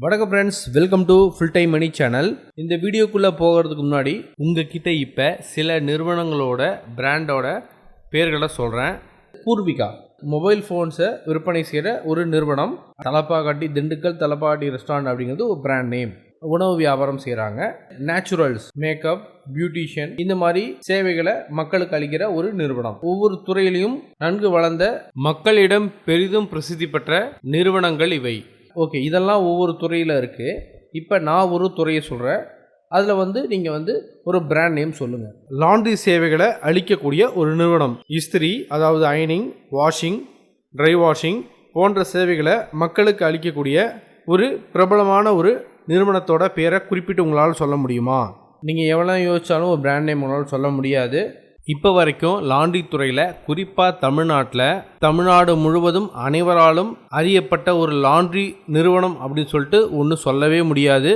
வணக்கம் friends, welcome to full time money channel. இந்த வீடியோக்குள்ளே போகிறதுக்கு முன்னாடி உங்ககிட்ட இப்போ சில நிறுவனங்களோட பிராண்டோட பேர்களை சொல்கிறேன். பூர்விகா மொபைல் ஃபோன்ஸை விற்பனை செய்கிற ஒரு நிறுவனம். தலப்பாக்கட்டி திண்டுக்கல் தலப்பாக்கட்டி ரெஸ்டாரண்ட் அப்படிங்கிறது ஒரு பிராண்ட் நேம். உணவு வியாபாரம் செய்கிறாங்க. நேச்சுரல்ஸ், மேக்கப், பியூட்டிஷியன், இந்த மாதிரி சேவைகளை மக்களுக்கு அளிக்கிற ஒரு நிறுவனம். ஒவ்வொரு துறையிலையும் நன்கு வளர்ந்த மக்களிடம் பெரிதும் பிரசித்தி பெற்ற நிறுவனங்கள் இவை. ஓகே, இதெல்லாம் ஒவ்வொரு துறையில் இருக்குது. இப்போ நான் ஒரு துறையை சொல்கிறேன். அதில் நீங்கள் ஒரு பிராண்ட் நேம் சொல்லுங்கள். லாண்ட்ரி சேவைகளை அளிக்கக்கூடிய ஒரு நிறுவனம். இஸ்திரி, அதாவது அயனிங், வாஷிங், ட்ரை வாஷிங் போன்ற சேவைகளை மக்களுக்கு அளிக்கக்கூடிய ஒரு பிரபலமான ஒரு நிறுவனத்தோட பேரை குறிப்பிட்டு உங்களால் சொல்ல முடியுமா? நீங்கள் எவ்வளோ யோசித்தாலும் ஒரு பிராண்ட் நேம் உங்களால் சொல்ல முடியாது. இப்போ வரைக்கும் லாண்ட்ரி துறையில், குறிப்பாக தமிழ்நாடு முழுவதும் அனைவராலும் அறியப்பட்ட ஒரு லாண்ட்ரி நிறுவனம் அப்படின்னு சொல்லிட்டு ஒன்று சொல்லவே முடியாது.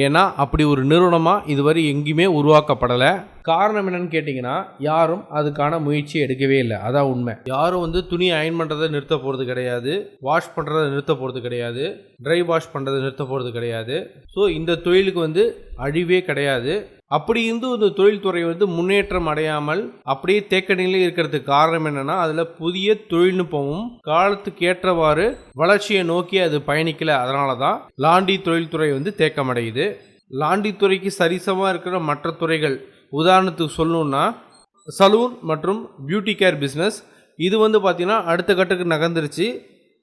ஏன்னா அப்படி ஒரு நிறுவனமாக இதுவரை எங்கேயுமே உருவாக்கப்படலை. காரணம் என்னன்னு கேட்டிங்கன்னா, யாரும் அதுக்கான முயற்சி எடுக்கவே இல்லை. அதான் உண்மை. யாரும் துணி அயன் பண்ணுறதை நிறுத்த போகிறது கிடையாது, வாஷ் பண்ணுறதை நிறுத்த போகிறது கிடையாது, ட்ரை வாஷ் பண்ணுறதை நிறுத்த போகிறது கிடையாது. ஸோ இந்த தொழிலுக்கு அழிவே கிடையாது. அப்படி இருந்து இந்த தொழில்துறை முன்னேற்றம் அடையாமல் அப்படியே தேக்க நிலையில் இருக்கிறதுக்கு காரணம் என்னன்னா, அதில் புதிய தொழில்நுட்பமும் காலத்துக்கு ஏற்றவாறு வளர்ச்சியை நோக்கி அது பயணிக்கல. அதனால தான் லாண்ட்ரி தொழில்துறை தேக்கமடையுது. லாண்ட்ரி துறைக்கு சரிசமாக இருக்கிற மற்ற துறைகள், உதாரணத்துக்கு சொல்லணுன்னா சலூன் மற்றும் பியூட்டி கேர் பிஸ்னஸ், இது பார்த்தீங்கன்னா அடுத்த கட்டத்துக்கு நகர்ந்துருச்சு.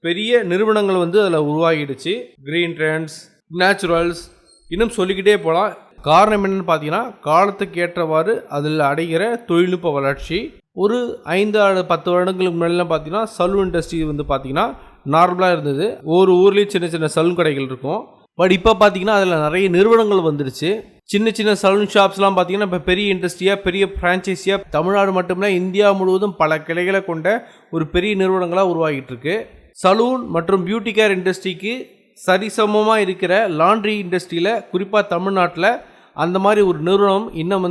பெரிய நிறுவனங்கள் அதில் உருவாகிடுச்சு. கிரீன் ட்ரெண்ட்ஸ், நேச்சுரல்ஸ், இன்னும் சொல்லிக்கிட்டே போகலாம். காரணம் என்னென்னு பார்த்தீங்கன்னா, காலத்துக்கு ஏற்றவாறு அதில் அடைகிற தொழில்நுட்ப வளர்ச்சி. ஒரு 5-10 வருடங்களுக்கு முன்னாடிலாம் பார்த்தீங்கன்னா சலூன் இண்டஸ்ட்ரி பார்த்தீங்கன்னா நார்மலாக இருந்தது. ஒரு ஊர்லேயும் சின்ன சின்ன சலூன் கடைகள் இருக்கும். பட் இப்போ பார்த்தீங்கன்னா அதில் நிறைய நிறுவனங்கள் வந்துருச்சு. சின்ன சின்ன சலூன் ஷாப்ஸ்லாம் பார்த்தீங்கன்னா இப்போ பெரிய இண்டஸ்ட்ரியாக, பெரிய ஃப்ரான்ச்சைஸியாக தமிழ்நாடு மட்டுமில்ல இந்தியா முழுவதும் பல கிளைகளை கொண்ட ஒரு பெரிய நிறுவனங்களாக உருவாகிட்டு இருக்கு. சலூன் மற்றும் பியூட்டி கேர் இண்டஸ்ட்ரிக்கு சரிசமமாக இருக்கிற லாண்ட்ரி இண்டஸ்ட்ரியில், குறிப்பாக தமிழ்நாட்டில் அந்த மாதிரி ஒரு நிறுவனம் இன்னும்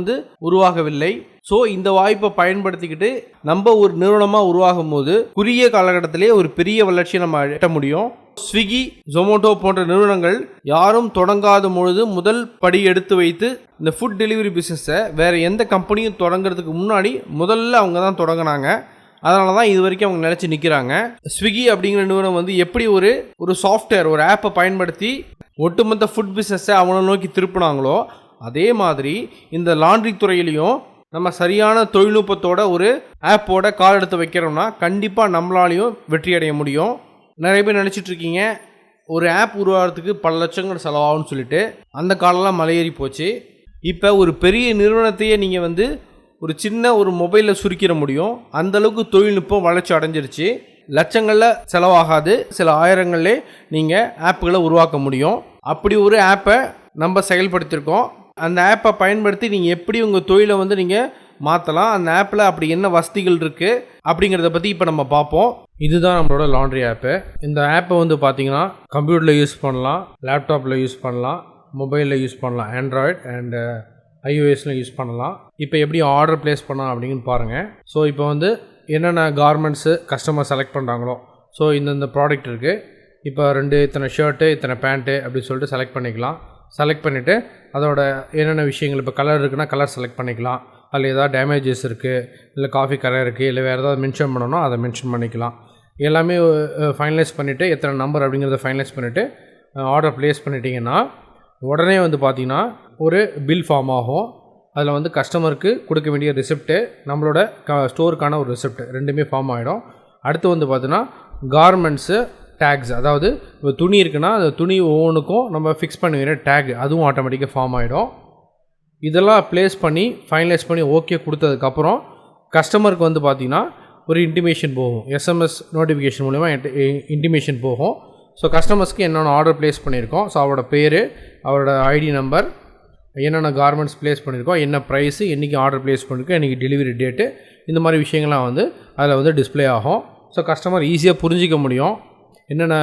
உருவாகவில்லை. ஸோ இந்த வாய்ப்பை பயன்படுத்திக்கிட்டு நம்ம ஒரு நிறுவனமாக உருவாகும் போது குறுகிய காலகட்டத்திலே ஒரு பெரிய வளர்ச்சியை நம்ம எட்ட முடியும். ஸ்விக்கி, ஜொமேட்டோ போன்ற நிறுவனங்கள் யாரும் தொடங்காத பொழுது முதல் படி எடுத்து வைத்து இந்த ஃபுட் டெலிவரி பிஸ்னஸை வேறு எந்த கம்பெனியும் தொடங்குறதுக்கு முன்னாடி முதல்ல அவங்க தான் தொடங்கினாங்க. அதனால தான் இது வரைக்கும் அவங்க நினச்சி நிற்கிறாங்க. ஸ்விக்கி அப்படிங்கிற நிறுவனம் எப்படி ஒரு சாஃப்ட்வேர், ஒரு ஆப்பை பயன்படுத்தி ஒட்டுமொத்த ஃபுட் பிஸ்னஸை அவனை நோக்கி திருப்பினாங்களோ, அதே மாதிரி இந்த லாண்ட்ரி துறையிலையும் நம்ம சரியான தொழில்நுட்பத்தோட ஒரு ஆப்போட கால் எடுத்து வைக்கிறோம்னா கண்டிப்பாக நம்மளாலையும் வெற்றி அடைய முடியும். நிறைய பேர் நினச்சிட்டு இருக்கீங்க ஒரு ஆப் உருவாகிறதுக்கு பல லட்சங்கள் செலவாகும்னு சொல்லிட்டு. அந்த காலம்லாம் மலையேறி போச்சு. இப்போ ஒரு பெரிய நிறுவனத்தையே நீங்கள் ஒரு சின்ன ஒரு மொபைலில் சுருக்கிற முடியும். அந்தளவுக்கு தொழில்நுட்பம் வளர்ச்சி அடைஞ்சிருச்சு. லட்சங்களில் செலவாகாது, சில ஆயிரங்கள்லே நீங்கள் ஆப்புகளை உருவாக்க முடியும். அப்படி ஒரு ஆப்பை நம்ம செயல்படுத்தியிருக்கோம். அந்த ஆப்பை பயன்படுத்தி நீங்கள் எப்படி உங்கள் தொழிலை நீங்கள் மாற்றலாம், அந்த ஆப்பில் அப்படி என்ன வசதிகள் இருக்குது அப்படிங்கிறத பற்றி இப்போ நம்ம பார்ப்போம். இதுதான் நம்மளோட லாண்ட்ரி ஆப்பு. இந்த ஆப்பை பார்த்தீங்கன்னா கம்ப்யூட்டரில் யூஸ் பண்ணலாம், லேப்டாப்பில் யூஸ் பண்ணலாம், மொபைலில் யூஸ் பண்ணலாம், ஆண்ட்ராய்டு அண்டு iOSல யூஸ் பண்ணலாம். இப்போ எப்படி ஆர்டர் ப்ளேஸ் பண்ணலாம் அப்படின்னு பாருங்கள். ஸோ இப்போ என்னென்ன கார்மெண்ட்ஸு கஸ்டமர் செலக்ட் பண்ணுறாங்களோ, ஸோ இந்த ப்ராடக்ட் இருக்குது. இப்போ இத்தனை ஷர்ட்டு, இத்தனை பேண்ட்டு அப்படின்னு சொல்லிட்டு செலக்ட் பண்ணிக்கலாம். செலக்ட் பண்ணிவிட்டு அதோட என்னென்ன விஷயங்கள், இப்போ கலர் இருக்குன்னா கலர் செலக்ட் பண்ணிக்கலாம். அதில் ஏதாவது டேமேஜஸ் இருக்குது, இல்லை காஃபி கலர் இருக்குது, இல்லை வேறு ஏதாவது மென்ஷன் பண்ணணும் அதை மென்ஷன் பண்ணிக்கலாம். எல்லாமே ஃபைனலைஸ் பண்ணிவிட்டு எத்தனை நம்பர் அப்படிங்கிறத ஃபைனலைஸ் பண்ணிவிட்டு ஆர்டர் ப்ளேஸ் பண்ணிட்டீங்கன்னா உடனே பார்த்திங்கன்னா ஒரு பில் ஃபார்ம் ஆகும். அதில் கஸ்டமருக்கு கொடுக்க வேண்டிய ரிசிப்ட்டு, நம்மளோட ஸ்டோருக்கான ஒரு ரிசிப்ட், ரெண்டுமே ஃபார்ம் ஆகிடும். அடுத்து பார்த்தீங்கன்னா கார்மெண்ட்ஸு டேக்ஸ், அதாவது இப்போ துணி இருக்குன்னா அந்த துணி ஒவ்வொன்றுக்கும் நம்ம ஃபிக்ஸ் பண்ணுகிற டேக், அதுவும் ஆட்டோமேட்டிக்காக ஃபார்ம் ஆகிடும். இதெல்லாம் ப்ளேஸ் பண்ணி ஃபைனலைஸ் பண்ணி ஓகே கொடுத்ததுக்கப்புறம் கஸ்டமருக்கு பார்த்திங்கன்னா ஒரு இன்டிமேஷன் போகும். எஸ்எம்எஸ் நோட்டிஃபிகேஷன் மூலிமா இன்டிமேஷன் போகும். ஸோ கஸ்டமர்ஸ்க்கு என்னென்ன ஆர்டர் ப்ளேஸ் பண்ணியிருக்கோம், ஸோ அவரோட பேர், அவரோட ஐடி நம்பர், என்னென்ன கார்மெண்ட்ஸ் ப்ளேஸ் பண்ணியிருக்கோம், என்ன ப்ரைஸு, என்றைக்கு ஆர்டர் ப்ளேஸ் பண்ணியிருக்கோம், என்றைக்கு டெலிவரி டேட்டு, இந்த மாதிரி விஷயங்கள்லாம் அதில் டிஸ்பிளே ஆகும். ஸோ கஸ்டமர் ஈஸியாக புரிஞ்சிக்க முடியும் என்னென்ன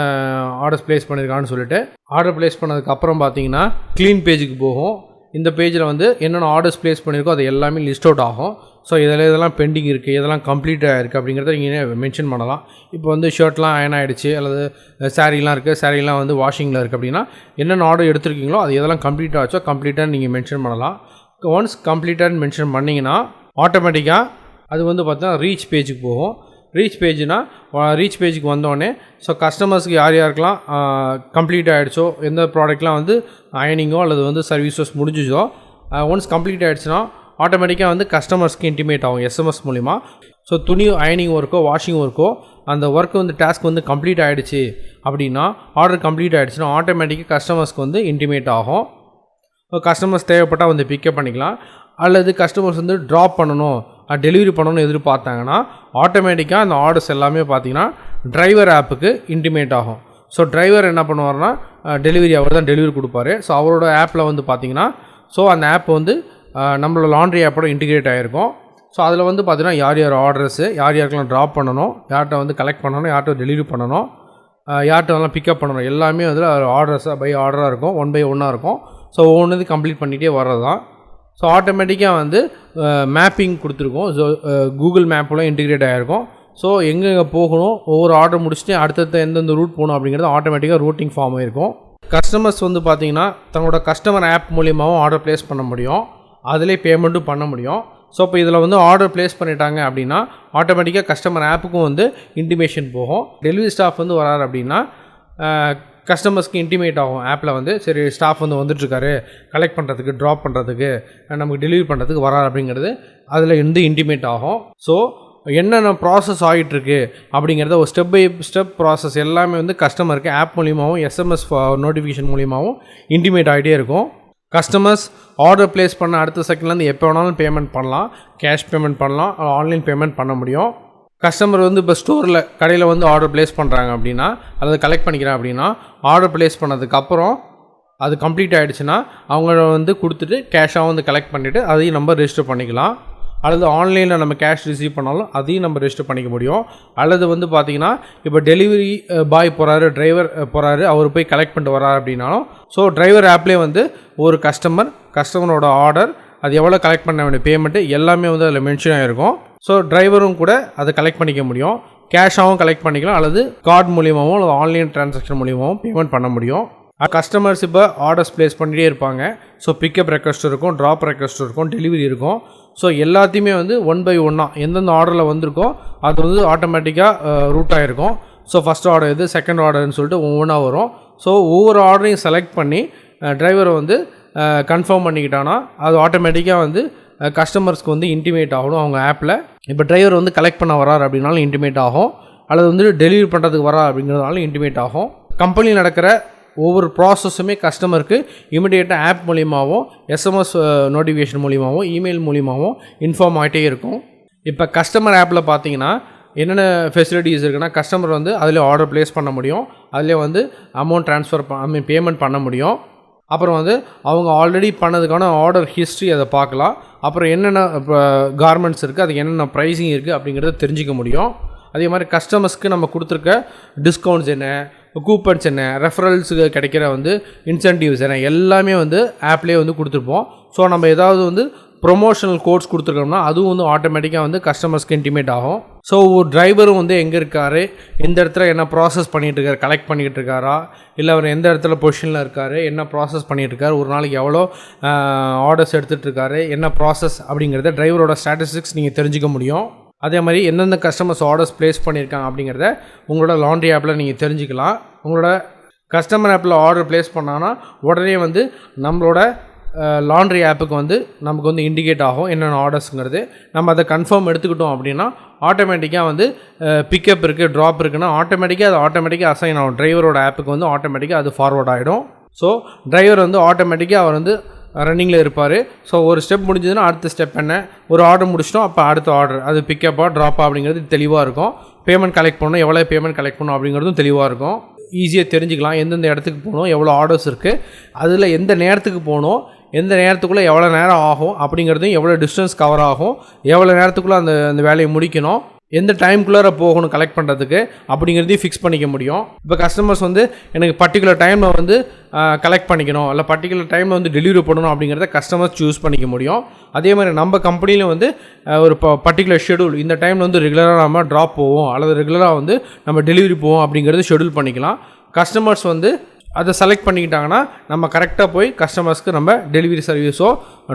ஆர்டர்ஸ் ப்ளேஸ் பண்ணியிருக்கான்னு சொல்லிட்டு. ஆர்டர் ப்ளேஸ் பண்ணதுக்கப்புறம் பார்த்தீங்கன்னா க்ளீன் பேஜுக்கு போகும். இந்த பேஜில் என்னென்ன ஆர்டர்ஸ் ப்ளேஸ் பண்ணியிருக்கோ அது எல்லாமே லிஸ்ட் அவுட் ஆகும். ஸோ இதெல்லாம் பெண்டிங் இருக்குது, இதெல்லாம் கம்ப்ளீட்டாக இருக்குது அப்படிங்கிறத நீங்கள் மென்ஷன் பண்ணலாம். இப்போ வந்து ஷர்ட்லாம் அயன் ஆகிடுச்சு அல்லது சாரீலாம் இருக்குது, சாரீலாம் வந்து வாஷிங்கில் இருக்குது அப்படின்னா என்னென்ன ஆர்டர் எடுத்துருக்கீங்களோ அது எதெல்லாம் கம்ப்ளீட் ஆச்சோ கம்ப்ளீட்டாக நீங்கள் மென்ஷன் பண்ணலாம். ஒன்ஸ் கம்ப்ளீட்டாக மென்ஷன் பண்ணிங்கன்னா ஆட்டோமேட்டிக்காக அது வந்து பார்த்தீங்கன்னா ரீச் பேஜுக்கு போகும். ரீச் பேஜுக்கு வந்தோடனே ஸோ கஸ்டமர்ஸ்க்கு யாருக்கெல்லாம் கம்ப்ளீட் ஆகிடுச்சோ, எந்த ப்ராடக்ட்லாம் வந்து அயனிங்கோ அல்லது வந்து சர்வீசஸ் முடிஞ்சிச்சோ, ஒன்ஸ் கம்ப்ளீட் ஆகிடுச்சுன்னா ஆட்டோமேட்டிக்காக வந்து கஸ்டமர்ஸ்க்கு இன்டிமேட் ஆகும் எஸ்எம்எஸ் மூலிமா. ஸோ துணி அயனிங் ஒர்க்கோ வாஷிங் ஒர்க்கோ அந்த ஒர்க் வந்து டாஸ்க் வந்து கம்ப்ளீட் ஆகிடுச்சு அப்படின்னா, ஆர்டர் கம்ப்ளீட் ஆகிடுச்சுன்னா ஆட்டோமேட்டிக்காக கஸ்டமர்ஸ்க்கு வந்து இன்டிமேட் ஆகும். கஸ்டமர்ஸ் தேவைப்பட்டால் வந்து பிக்கப் பண்ணிக்கலாம். அல்லது கஸ்டமர்ஸ் வந்து ட்ராப் பண்ணணும், டெலிவரி பண்ணணும்னு எதிர்பார்த்தாங்கன்னா ஆட்டோமேட்டிக்காக அந்த ஆர்டர்ஸ் எல்லாமே பார்த்திங்கன்னா டிரைவர் ஆப்புக்கு இன்டிமேட் ஆகும். ஸோ டிரைவர் என்ன பண்ணுவார்னா டெலிவரி அவர் தான் டெலிவரி கொடுப்பாரு. ஸோ அவரோட ஆப்பில் வந்து பார்த்திங்கன்னா ஸோ அந்த ஆப் வந்து நம்மளோட லாண்ட்ரி ஆப்போட இன்டிகிரேட் ஆகிருக்கும். ஸோ அதில் வந்து பார்த்திங்கன்னா யார் ஆர்டர்ஸு, யாருக்கெல்லாம் ட்ராப் பண்ணணும், யார்கிட்ட வந்து கலெக்ட் பண்ணணும், யார்கிட்ட டெலிவரி பண்ணணும், யார்கிட்டலாம் பிக்கப் பண்ணணும், எல்லாமே வந்து ஆர்டர்ஸாக பை ஆர்டராக இருக்கும், 1 by 1 இருக்கும். ஸோ ஒவ்வொன்று கம்ப்ளீட் பண்ணிகிட்டே வர்றது தான். ஸோ ஆட்டோமேட்டிக்காக வந்து மேப்பிங் கொடுத்துருக்கோம். ஸோ கூகுள் மேப்பெலாம் இன்டிகிரேட் ஆகிருக்கும். ஸோ எங்கெங்கே போகணும், ஒவ்வொரு ஆர்டர் முடிச்சுட்டு அடுத்தடுத்த எந்தெந்த ரூட் போகணும் அப்படிங்கிறது ஆட்டோமேட்டிக்காக ரூட்டிங் ஃபார்ம் ஆகிருக்கும். கஸ்டமர்ஸ் வந்து பார்த்திங்கன்னா தங்களோட கஸ்டமர் ஆப் மூலியமாகவும் ஆர்டர் ப்ளேஸ் பண்ண முடியும், அதிலே பேமெண்ட்டும் பண்ண முடியும். ஸோ இப்போ இதில் வந்து ஆர்டர் ப்ளேஸ் பண்ணிட்டாங்க அப்படின்னா ஆட்டோமேட்டிக்காக கஸ்டமர் ஆப்புக்கும் வந்து இன்டிமேஷன் போகும். டெலிவரி ஸ்டாஃப் வந்து வராரு அப்படின்னா கஸ்டமர்ஸ்க்கு இன்டிமேட் ஆகும் ஆப்பில் வந்து, சரி ஸ்டாஃப் வந்து வந்துட்டுருக்காரு கலெக்ட் பண்ணுறதுக்கு, ட்ராப் பண்ணுறதுக்கு, நமக்கு டெலிவரி பண்ணுறதுக்கு வராரு அப்படிங்கிறது அதில் இருந்து இன்டிமேட் ஆகும். ஸோ என்னென்ன ப்ராசஸ் ஆகிட்டுருக்கு அப்படிங்கிறத ஒரு ஸ்டெப் பை ஸ்டெப் ப்ராசஸ் எல்லாமே வந்து கஸ்டமருக்கு ஆப் மூலியமாகவும் எஸ்எம்எஸ் நோட்டிஃபிகேஷன் மூலியமாகவும் இன்டிமேட் ஆகிட்டே இருக்கும். கஸ்டமர்ஸ் ஆர்டர் ப்ளேஸ் பண்ண அடுத்த செகண்ட்லேருந்து எப்போ வேணாலும் பேமெண்ட் பண்ணலாம், கேஷ் பேமெண்ட் பண்ணலாம், ஆன்லைன் பேமெண்ட் பண்ண முடியும். கஸ்டமர் வந்து இப்போ கடையில் வந்து ஆர்டர் ப்ளேஸ் பண்ணுறாங்க அப்படின்னா அல்லது கலெக்ட் பண்ணிக்கிறேன் அப்படின்னா ஆர்டர் ப்ளேஸ் பண்ணதுக்கப்புறம் அது கம்ப்ளீட் ஆகிடுச்சுன்னா அவங்க வந்து கொடுத்துட்டு கேஷாக வந்து கலெக்ட் பண்ணிவிட்டு அதையும் நம்ம ரெஜிஸ்டர் பண்ணிக்கலாம். அல்லது ஆன்லைனில் நம்ம கேஷ் ரிசீவ் பண்ணாலும் அதையும் நம்ம ரெஜிஸ்டர் பண்ணிக்க முடியும். அல்லது வந்து பார்த்திங்கன்னா இப்போ டெலிவரி பாய் போகிறாரு, டிரைவர் போகிறாரு, அவர் போய் கலெக்ட் பண்ணிட்டு வராரு அப்படின்னாலும் ஸோ டிரைவர் ஆப்லேயே வந்து ஒரு கஸ்டமரோட ஆர்டர், அது எவ்வளோ கலெக்ட் பண்ண வேண்டிய பேமெண்ட்டு எல்லாமே வந்து அதில் மென்ஷன் ஆகிருக்கும். ஸோ டிரைவரும் கூட அதை கலெக்ட் பண்ணிக்க முடியும், கேஷாகவும் கலெக்ட் பண்ணிக்கலாம், அல்லது கார்டு மூலியமாகவும் அல்லது ஆன்லைன் டிரான்சாக்ஷன் மூலியமாகவும் பேமெண்ட் பண்ண முடியும். கஸ்டமர்ஸ் இப்போ ஆர்டர்ஸ் ப்ளேஸ் பண்ணிகிட்டே இருப்பாங்க. ஸோ பிக்கப் ரெக்வஸ்ட் இருக்கும், ட்ராப் ரெக்வஸ்ட் இருக்கும், டெலிவரி இருக்கும். ஸோ எல்லாத்தையுமே வந்து 1 by 1 எந்தெந்த ஆர்டரில் வந்திருக்கோ அது வந்து ஆட்டோமேட்டிக்காக ரூட் ஆகிருக்கும். ஸோ ஃபஸ்ட் ஆர்டர் இது, செகண்ட் ஆர்டர்னு சொல்லிட்டு ஒவ்வொன்றா வரும். ஸோ ஒவ்வொரு ஆர்டரையும் செலக்ட் பண்ணி டிரைவரை வந்து கன்ஃபார்ம் பண்ணிக்கிட்டான்னா அது ஆட்டோமேட்டிக்காக வந்து கஸ்டமர்ஸ்க்கு வந்து இன்டிமேட் ஆகணும் அவங்க ஆப்பில். இப்போ டிரைவர் வந்து கலெக்ட் பண்ண வரார் அப்படின்னாலும் இன்டிமேட் ஆகும், அல்லது வந்து டெலிவரி பண்ணுறதுக்கு வரா அப்படிங்கிறதுனாலும் இன்டிமேட் ஆகும். கம்பெனியில் நடக்கிற ஒவ்வொரு ப்ராசஸுமே கஸ்டமருக்கு இமிடியேட்டாக ஆப் மூலியமாகவும் எஸ்எம்எஸ் நோட்டிஃபிகேஷன் மூலியமாகவும் இமெயில் மூலியமாகவும் இன்ஃபார்ம் ஆகிட்டே இருக்கும். இப்போ கஸ்டமர் ஆப்பில் பார்த்தீங்கன்னா என்னென்ன ஃபெசிலிட்டிஸ் இருக்குன்னா, கஸ்டமர் வந்து அதில் ஆர்டர் ப்ளேஸ் பண்ண முடியும், அதிலே வந்து அமௌண்ட் ட்ரான்ஸ்ஃபர் பேமெண்ட் பண்ண முடியும். அப்புறம் வந்து அவங்க ஆல்ரெடி பண்ணதுக்கான ஆர்டர் ஹிஸ்ட்ரி அதை பார்க்கலாம். அப்புறம் என்னென்ன கார்மெண்ட்ஸ் இருக்குது, அதுக்கு என்னென்ன ப்ரைஸிங் இருக்குது அப்படிங்கிறத தெரிஞ்சிக்க முடியும். அதே மாதிரி கஸ்டமர்ஸ்க்கு நம்ம கொடுத்துருக்க டிஸ்கவுண்ட்ஸ் என்ன, கூப்பன்ஸ் என்ன, ரெஃபரல்ஸுக்கு கிடைக்கிற வந்து இன்சென்டிவ்ஸ் என்ன, எல்லாமே வந்து ஆப்லேயே வந்து கொடுத்துருப்போம். ஸோ நம்ம ஏதாவது வந்து ப்ரொமோஷனல் கோட்ஸ் கொடுத்துருக்கோம்னா அதுவும் வந்து ஆட்டோமேட்டிக்காக வந்து கஸ்டமர்ஸ்க்கு இன்டிமேட் ஆகும். ஸோ ஒரு டிரைவரும் வந்து எங்கே இருக்கார், எந்த இடத்துல என்ன ப்ராசஸ் பண்ணிகிட்டு இருக்காரு, கலெக்ட் பண்ணிக்கிட்டு இருக்காரா, இல்லை அவர் எந்த இடத்துல பொசிஷனில் இருக்கார், என்ன ப்ராசஸ் பண்ணிகிட்டு இருக்காரு, ஒரு நாளைக்கு எவ்வளோ ஆர்டர்ஸ் எடுத்துகிட்டு இருக்காரு, என்ன ப்ராசஸ் அப்படிங்கிறத டிரைவரோட ஸ்டாட்டிஸ்டிக்ஸ் நீங்கள் தெரிஞ்சிக்க முடியும். அதே மாதிரி எந்தெந்த கஸ்டமர்ஸ் ஆர்டர்ஸ் ப்ளேஸ் பண்ணியிருக்காங்க அப்படிங்கிறத உங்களோட லாண்ட்ரி ஆப்பில் நீங்கள் தெரிஞ்சுக்கலாம். உங்களோட கஸ்டமர் ஆப்பில் ஆர்டர் ப்ளேஸ் பண்ணாங்கன்னா உடனே வந்து நம்மளோட லாண்ட்ரி ஆப்புக்கு வந்து நமக்கு வந்து இண்டிகேட் ஆகும் என்னென்ன ஆர்டர்ஸுங்கிறது. நம்ம அதை கன்ஃபார்ம் எடுத்துக்கிட்டோம் அப்படின்னா ஆட்டோமேட்டிக்காக வந்து பிக்கப் இருக்குது, ட்ராப் இருக்குன்னா ஆட்டோமேட்டிக்காக அசைன் ஆகும். டிரைவரோட ஆப்புக்கு வந்து ஆட்டோமேட்டிக்காக அது ஃபார்வர்ட் ஆகிடும். ஸோ டிரைவர் வந்து ஆட்டோமேட்டிக்காக அவர் வந்து ரன்னிங்கில் இருப்பார். ஸோ ஒரு ஸ்டெப் முடிஞ்சதுன்னா அடுத்த ஸ்டெப் என்ன, ஒரு ஆர்டர் முடிச்சிட்டோம் அப்போ அடுத்த ஆர்டர், அது பிக்கப்பா ட்ராப்பா அப்படிங்கிறது தெளிவாக இருக்கும். பேமெண்ட் கலெக்ட் பண்ணணும், எவ்வளோ பேமெண்ட் கலெக்ட் பண்ணணும் அப்படிங்கிறதும் தெளிவாக இருக்கும். ஈஸியாக தெரிஞ்சுக்கலாம் எந்தெந்த இடத்துக்கு போகணும், எவ்வளோ ஆர்டர்ஸ் இருக்குது, அதில் எந்த நேரத்துக்கு போகணும், எந்த நேரத்துக்குள்ளே எவ்வளோ நேரம் ஆகும் அப்படிங்கிறதையும், எவ்வளோ டிஸ்டன்ஸ் கவர் ஆகும், எவ்வளோ நேரத்துக்குள்ளே அந்த வேலையை முடிக்கணும், எந்த டைம்குள்ளார போகணும் கலெக்ட் பண்ணுறதுக்கு அப்படிங்கிறதையும் ஃபிக்ஸ் பண்ணிக்க முடியும். இப்போ கஸ்டமர்ஸ் வந்து எனக்கு பர்டிகுலர் டைமில் வந்து கலெக்ட் பண்ணிக்கணும், இல்லை பர்டிகுலர் டைமில் வந்து டெலிவரி பண்ணணும் அப்படிங்கிறத கஸ்டமர்ஸ் சூஸ் பண்ணிக்க முடியும். அதே மாதிரி நம்ம கம்பெனியில் வந்து ஒரு பர்டிகுலர் ஷெடியூல், இந்த டைமில் வந்து ரெகுலராக நம்ம ட்ராப் போவோம் அல்லது ரெகுலராக வந்து நம்ம டெலிவரி போவோம் அப்படிங்கிறது ஷெடியூல் பண்ணிக்கலாம். கஸ்டமர்ஸ் வந்து அதை செலக்ட் பண்ணிக்கிட்டாங்கன்னா நம்ம கரெக்டாக போய் கஸ்டமர்ஸ்க்கு நம்ம டெலிவரி சர்வீஸோ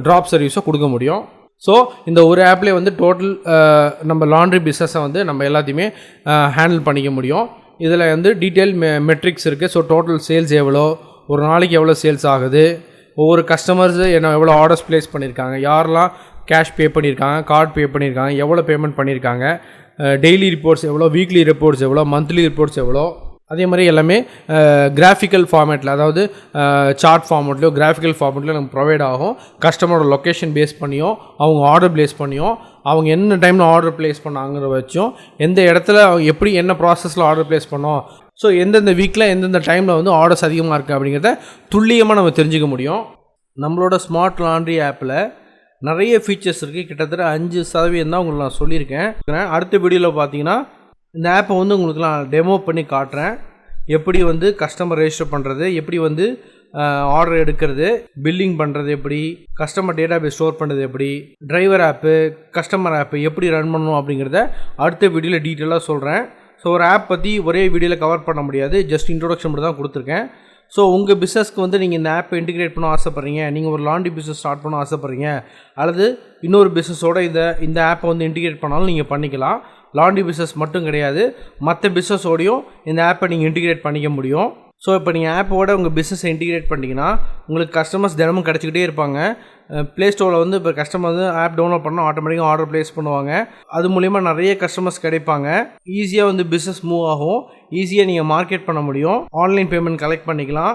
ட்ராப் சர்வீஸோ கொடுக்க முடியும். ஸோ இந்த ஒரு ஆப்லேயே வந்து டோட்டல் நம்ம லாண்ட்ரி பிஸ்னஸை வந்து நம்ம எல்லாத்தையுமே ஹேண்டில் பண்ணிக்க முடியும். இதில் வந்து டீட்டெயில் மெட்ரிக்ஸ் இருக்குது. ஸோ டோட்டல் சேல்ஸ் எவ்வளோ, ஒரு நாளைக்கு எவ்வளோ சேல்ஸ் ஆகுது, ஒவ்வொரு கஸ்டமர்ஸு என்ன எவ்வளோ ஆர்டர்ஸ் ப்ளேஸ் பண்ணியிருக்காங்க, யாரெல்லாம் கேஷ் பே பண்ணியிருக்காங்க, கார்டு பே பண்ணியிருக்காங்க, எவ்வளோ பேமெண்ட் பண்ணியிருக்காங்க, டெய்லி ரிப்போர்ட்ஸ் எவ்வளோ, வீக்லி ரிப்போர்ட்ஸ் எவ்வளோ, மந்த்லி ரிப்போர்ட்ஸ் எவ்வளோ, அதே மாதிரி எல்லாமே கிராஃபிக்கல் ஃபார்மேட்டில், அதாவது சார்ட் ஃபார்மேட்லையோ கிராஃபிக்கல் ஃபார்மேட்லையோ நமக்கு ப்ரொவைட் ஆகும். கஸ்டமரோட லொக்கேஷன் பேஸ் பண்ணியும் அவங்க ஆர்டர் ப்ளேஸ் பண்ணியும் அவங்க என்ன டைமில் ஆர்டர் ப்ளேஸ் பண்ணாங்கிற வச்சும் எந்த இடத்துல எப்படி என்ன ப்ராசஸில் ஆர்டர் ப்ளேஸ் பண்ணோம், ஸோ எந்தெந்த வீக்கில் எந்தெந்த டைமில் வந்து ஆர்டர்ஸ் அதிகமாக இருக்குது அப்படிங்கிறத துல்லியமாக நம்ம தெரிஞ்சுக்க முடியும். நம்மளோட ஸ்மார்ட் லாண்ட்ரி ஆப்பில் நிறைய ஃபீச்சர்ஸ் இருக்குது. கிட்டத்தட்ட 5% தான் உங்களுக்கு நான் சொல்லியிருக்கேன். அடுத்த வீடியோவில் பார்த்தீங்கன்னா இந்த ஆப்பை வந்து உங்களுக்கு நான் டெமோ பண்ணி காட்டுறேன். எப்படி வந்து கஸ்டமர் ரெஜிஸ்டர் பண்ணுறது, எப்படி வந்து ஆர்டர் எடுக்கிறது, பில்லிங் பண்ணுறது எப்படி, கஸ்டமர் டேட்டா பேஸ் ஸ்டோர் பண்ணுறது எப்படி, டிரைவர் ஆப்பு, கஸ்டமர் ஆப்பு எப்படி ரன் பண்ணணும் அப்படிங்கிறத அடுத்த வீடியோவில் டீட்டெயிலாக சொல்கிறேன். ஸோ ஒரு ஆப் பற்றி ஒரே வீடியோவில் கவர் பண்ண முடியாது, ஜஸ்ட் இன்ட்ரோடக்ஷன் மட்டும் தான் கொடுத்துருக்கேன். ஸோ உங்கள் பிஸ்னஸ்க்கு வந்து நீங்கள் இந்த ஆப்பை இன்டிகிரேட் பண்ண ஆசைப்பட்றீங்க, நீங்கள் ஒரு லாண்ட்ரி பிஸ்னஸ் ஸ்டார்ட் பண்ண ஆசைப்பட்றீங்க, அல்லது இன்னொரு பிஸ்னஸோட இந்த ஆப்பை வந்து இன்டிகிரேட் பண்ணாலும் நீங்கள் பண்ணிக்கலாம். லாண்ட்ரி பிஸ்னஸ் மட்டும் கிடையாது, மற்ற பிஸ்னஸோடையும் இந்த ஆப்பை நீங்கள் இன்டிகிரேட் பண்ணிக்க முடியும். ஸோ இப்போ நீங்கள் ஆப்போட உங்கள் பிஸ்னஸை இன்டிகிரேட் பண்ணிட்டீங்கன்னா உங்களுக்கு கஸ்டமர்ஸ் தினமும் கிடச்சிக்கிட்டே இருப்பாங்க. ப்ளே ஸ்டோரில் வந்து இப்போ கஸ்டமர் வந்து ஆப் டவுன்லோட் பண்ணால் ஆட்டோமேட்டிக்காக ஆர்டர் ப்ளேஸ் பண்ணுவாங்க. அது மூலிமா நிறைய கஸ்டமர்ஸ் கிடைப்பாங்க. ஈஸியாக வந்து பிஸ்னஸ் மூவ் ஆகும், ஈஸியாக நீங்கள் மார்க்கெட் பண்ண முடியும், ஆன்லைன் பேமெண்ட் கலெக்ட் பண்ணிக்கலாம்,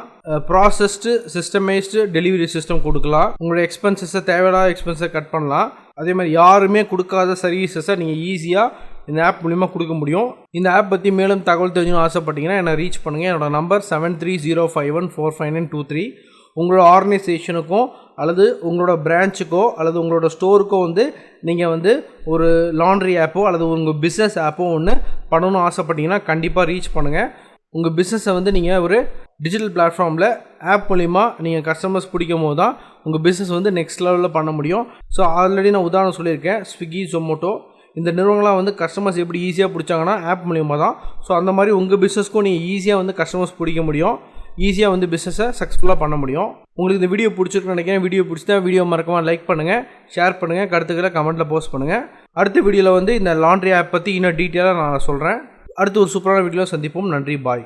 ப்ராசஸ்டு சிஸ்டமைஸ்டு டெலிவரி சிஸ்டம் கொடுக்கலாம், உங்களுடைய எக்ஸ்பென்சஸை தேவையில்லாத எக்ஸ்பென்ஸை கட் பண்ணலாம். அதே மாதிரி யாருமே கொடுக்காத சர்வீசஸை நீங்கள் ஈஸியாக இந்த ஆப் மூலிமா கொடுக்க முடியும். இந்த ஆப் பற்றி மேலும் தகவல் தெரிஞ்சுன்னு ஆசைப்பட்டீங்கன்னா என்னை ரீச் பண்ணுங்கள். என்னோட நம்பர் 7305145923. உங்களோட ஆர்கனைசேஷனுக்கும் அல்லது உங்களோட பிரான்ச்சுக்கோ அல்லது உங்களோட ஸ்டோருக்கோ வந்து நீங்கள் வந்து ஒரு லாண்ட்ரி ஆப்போ அல்லது உங்கள் பிஸ்னஸ் ஆப்போ ஒன்று பண்ணணும்னு ஆசைப்பட்டீங்கன்னா கண்டிப்பாக ரீச் பண்ணுங்கள். உங்கள் பிஸ்னஸை வந்து நீங்கள் ஒரு டிஜிட்டல் பிளாட்ஃபார்மில் ஆப் மூலிமா நீங்கள் கஸ்டமர்ஸ் பிடிக்கும் போது தான் உங்கள் பிஸ்னஸ் வந்து நெக்ஸ்ட் லெவலில் பண்ண முடியும். ஸோ ஆல்ரெடி நான் உதாரணம் சொல்லியிருக்கேன், ஸ்விக்கி, ஜொமோட்டோ, இந்த நிறுவனங்களாம் வந்து கஸ்டமர்ஸ் எப்படி ஈஸியாக பிடிச்சாங்கன்னா ஆப் மூலியமாக தான். ஸோ அந்த மாதிரி உங்கள் பிஸ்னஸ்க்கும் நீங்கள் ஈஸியாக வந்து கஸ்டமர்ஸ் பிடிக்க முடியும், ஈஸியாக வந்து பிஸ்னஸை சக்ஸஸ்ஃபுல்லாக பண்ண முடியும். உங்களுக்கு இந்த வீடியோ பிடிச்சிருக்குன்னு நினைக்கிறேன். வீடியோ பிடிச்சா வீடியோ மறக்காமல் லைக் பண்ணுங்கள், ஷேர் பண்ணுங்கள், கருத்துக்களை கமெண்ட்டில் போஸ்ட் பண்ணுங்கள். அடுத்த வீடியோவில் வந்து இந்த லாண்ட்ரி ஆப் பற்றி இன்னும் டீட்டெயிலாக நான் சொல்கிறேன். அடுத்து ஒரு சூப்பரான வீடியோவில் சந்திப்போம். நன்றி, பாய்.